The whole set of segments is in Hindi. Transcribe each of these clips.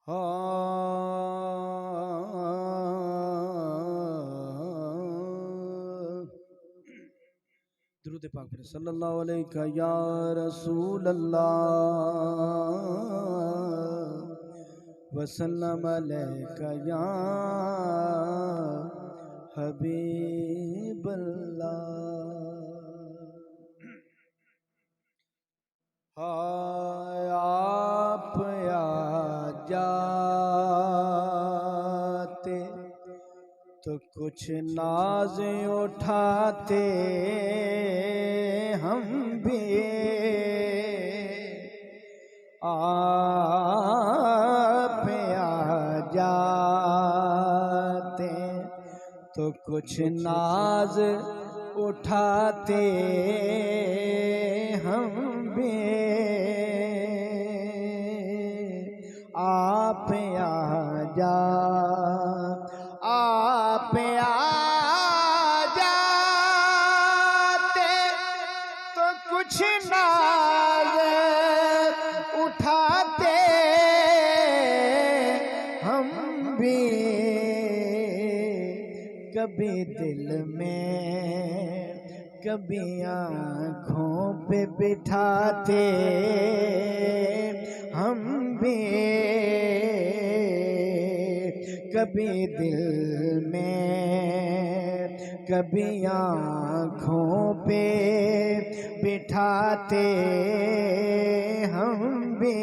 दुरूद पाक पढ़े सल्लल्लाहु अलैहि या रसूल अल्लाह वसल्लम अलैका या हबीब अल्लाह। आप आ जाते तो कुछ नाज उठाते हम भी, आप आ जाते तो कुछ नाज उठाते हम भी, आप आ जा, आप आ जाते तो कुछ नाज उठाते हम भी, कभी दिल में कभी आँखों पे बिठाते हम भी, कभी दिल में कभी आँखों पे बिठाते हम भी,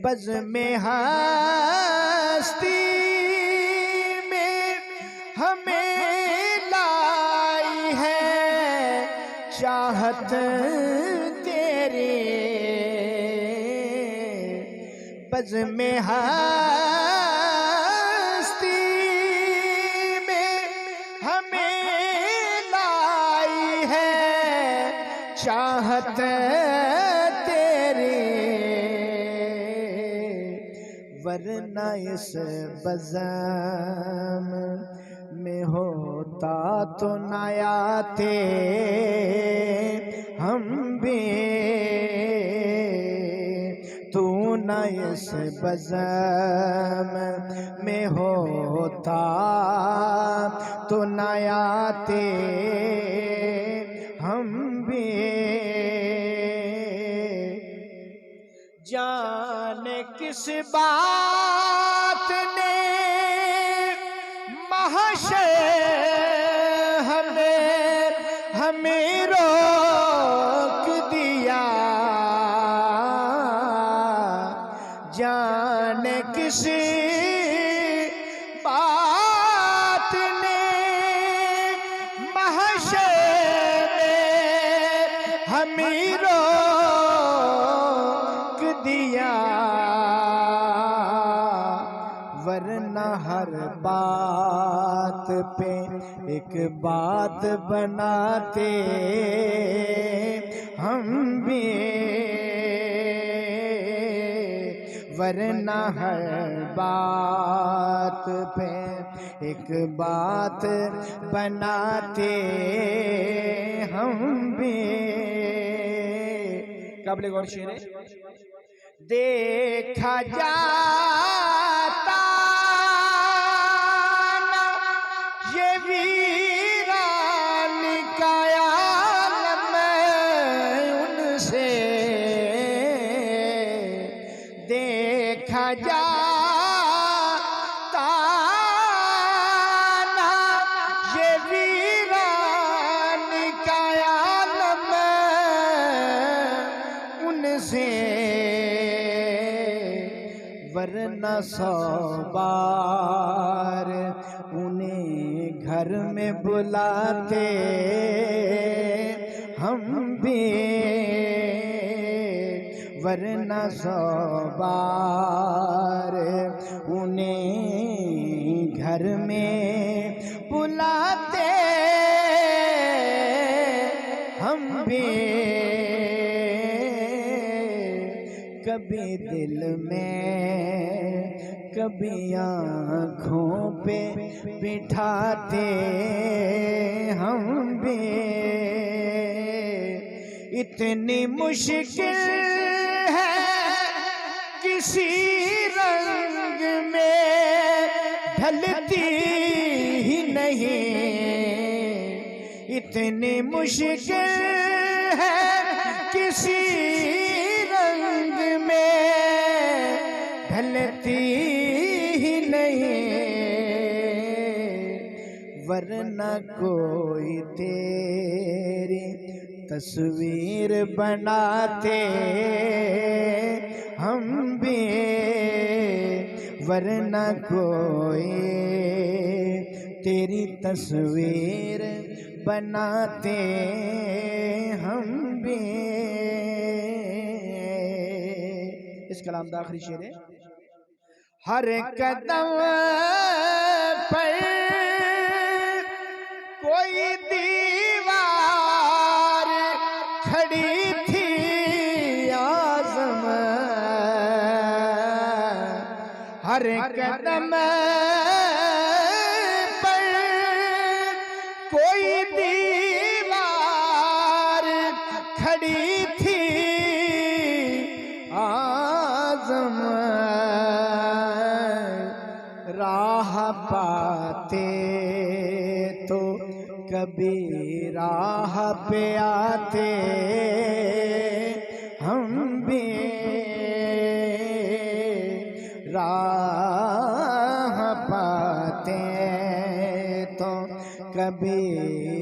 बज़ में हस्ती में हमें लाई है चाहत तेरी, बज़ में हस्ती में हमें लाई है चाहत तेरी, वरना इस बज़म में होता तो न आते हम भी, तू न इस बज़म में होता तो न आते हम भी, जाने किस बात ने महशर हमें रोक दिया, जाने किस बात ने महशर में हमें रोक दिया, वरना हर बात पे एक बात बनाते हम भी, वरना हर बात पे एक बात बनाते हम भी। काबिल गौर शेर है। देखा जाता ना ये वीरान का आलम उनसे, देखा जाता ना ये वीरान का आलम उनसे, वरना 100 बार उन्हें घर में बुलाते हम भी, वरना 100 बार उन्हें घर में बुलाते हम भी, कभी दिल में कभी आँखों पे बिठाते हम भी, इतनी मुश्किल है कि किसी रंग में ढलती ही नहीं, इतनी मुश्किल है किसी रंग में ढलती ही नहीं, वरना कोई तेरी तस्वीर बनाते हम भी, वरना कोई तेरी तस्वीर बनाते हम भी। इस कलाम का आखिरी शेर है। हर कदम पर कोई दीवार खड़ी थी आज़म, हर कदम पर कोई दीवार खड़ी थी आज़म, राह पाते तो कभी राह पे आते हम भी, राह पाते तो कभी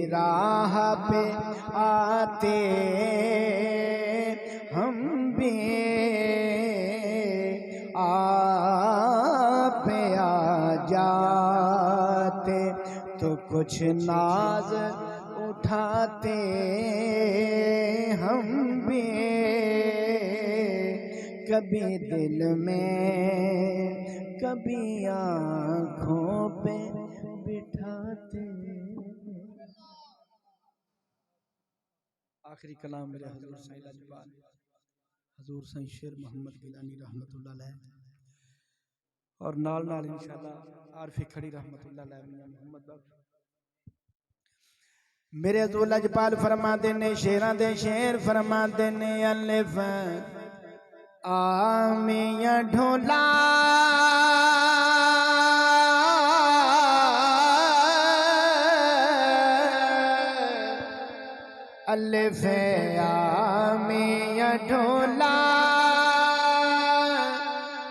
राह पे आते हम भी, आप आ जाते तो कुछ नाज उठाते हम भी, कभी दिल में कभी आँखों पे बिठाते। आखिरी कलाम मेरे हजूर साईं लाजवाब हजूर साईं शेर मोहम्मद गिलानी रहमतुल्लाह अलैह और नाल नाल इंशाअल्लाह आरफी खड़ी रहमतुल्लाह अलैह मियां मोहम्मद बख्श। मेरे हजूर लजपाल फरमाते ने शेरां दे शेर फरमाते ने अलिफ आमिया ढोला अलिफ आमिया ढोला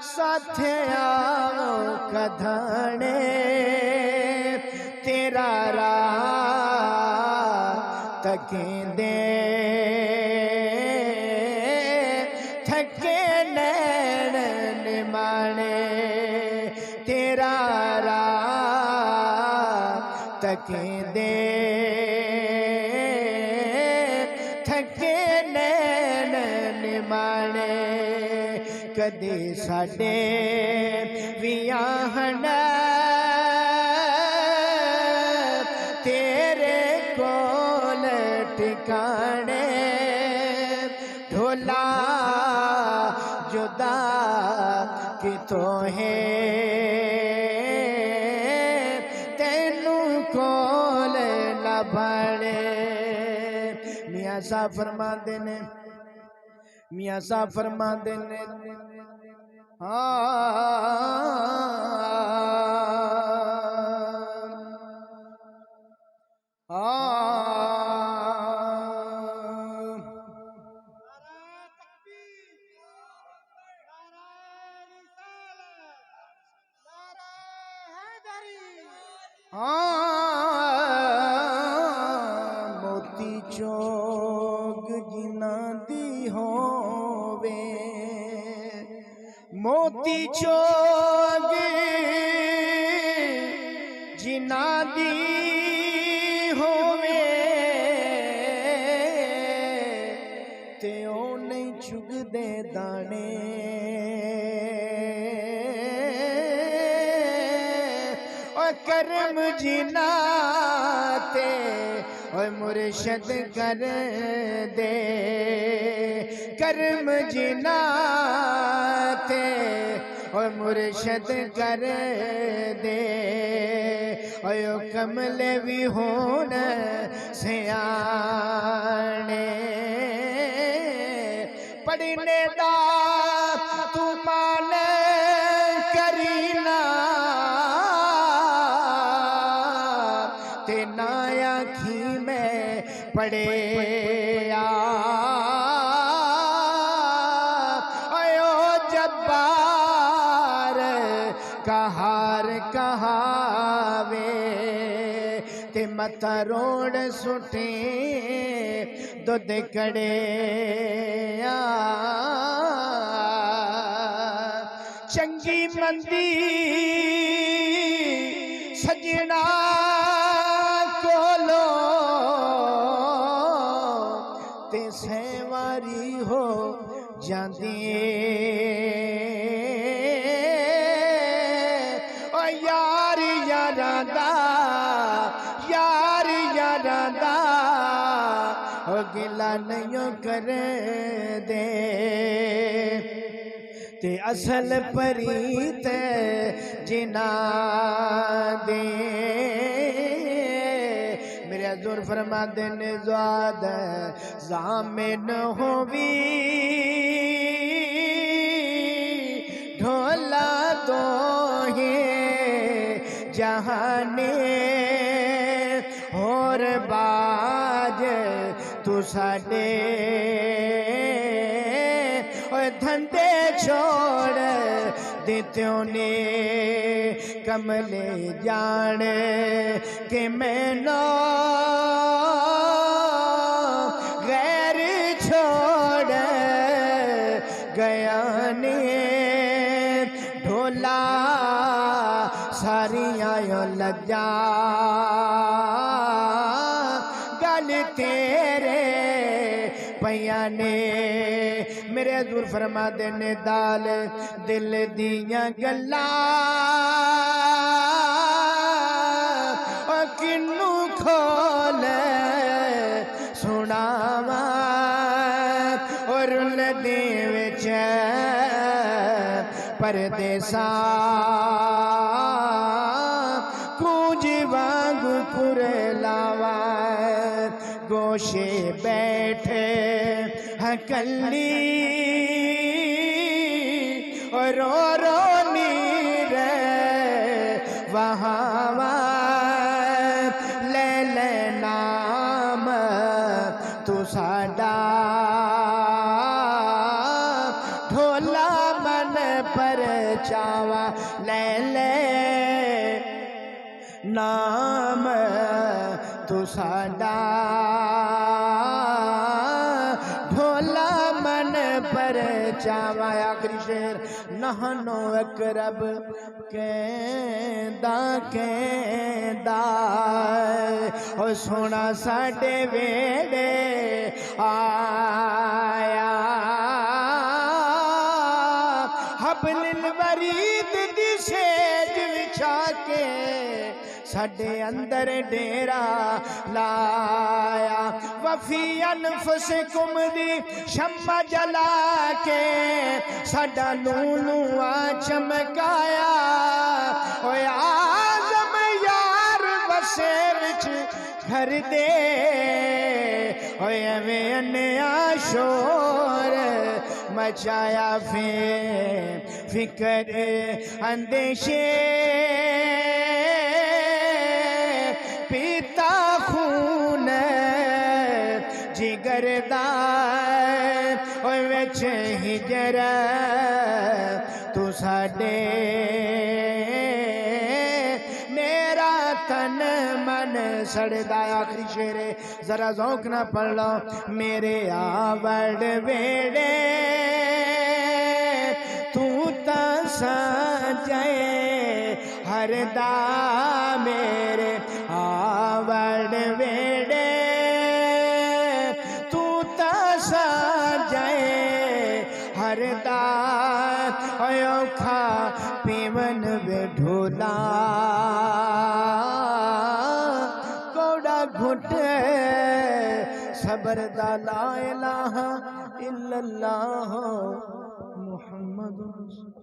साथिया कधाने तेरा तकेंदे थके नैन निमाने तेरा तकेंदे थके नैन निमाने कदी साडे वियाहन तेरे कोल ठिकाने ढोला जुदा कितों है तेनू कोल लभणे। मियाँ साहब फरमाते ने मियाँ साहब फरमाते ने मोती चोग जिना दी होवे मोती चोग जिना दी होवे ते ओ नहीं चुगदे दाने करम जिनाते ओए मुर्शद कर दे करम जिनाते ओए मुर्शद कर दे ओए कमले भी होन सियाने पढ़ने दा तू मान पड़े आयो जब्बार कहार कहावे ते मथा रोड सुटे दुध कड़े चंगी मंदी सजना कोलो ते सेवारी हो जाती ओ यार यारादा ओ गिला नहीं कर दे ते असल परीत जिना दे मेरे हजूर फरमाते ने ज़ाद ज़ामिन होवी ढोला तो है जहाने और बाज तू साडे धंधे छोड़ दित्यों ने कमले जान के मैनो गैर छोड़ गया ने ढोला सारियां लज्जा गल तेरे पैया ने मेरे हजूर फरमा देने दाल दिल दियां गल्ला किन्नू खोल सुनावा और दे विच परदेसा कूंज वांग कुरलावा गोशे बैठे हकली और रो नीर वहाँ ले नाम तू साडा ढोला मन पर चावा ले नाम तू साडा ढोला मन पर चावा आखिरी शेर नहनो अकरब कहदा ओ सोना साडे वेड़े आया हबलिल वरीद दी सेज विछा के साडे अंदर डेरा लाया वफी अनफुसिकुम दी शम्मा जला के साडा नूनुआ चमकाया ओ आज़म यार वसे विच घर दे ओ एवें अन्या शोर मचाया फिकर अंदेशे पीता खून जिगरदा विच हिजर तू साडे मेरा तन मन सड़दा आखिरी शेरे जरा ज़ौक़ ना पढ़ लो मेरे आवड़ वेड़े तू ता सजाए हरदा मेरे आवड़ वेड़े तू ता सजाए हरदा औखा पीवन वे ढोला कौड़ा घुट सबर दा ला इलाहा इल्लल्लाह मुहम्मद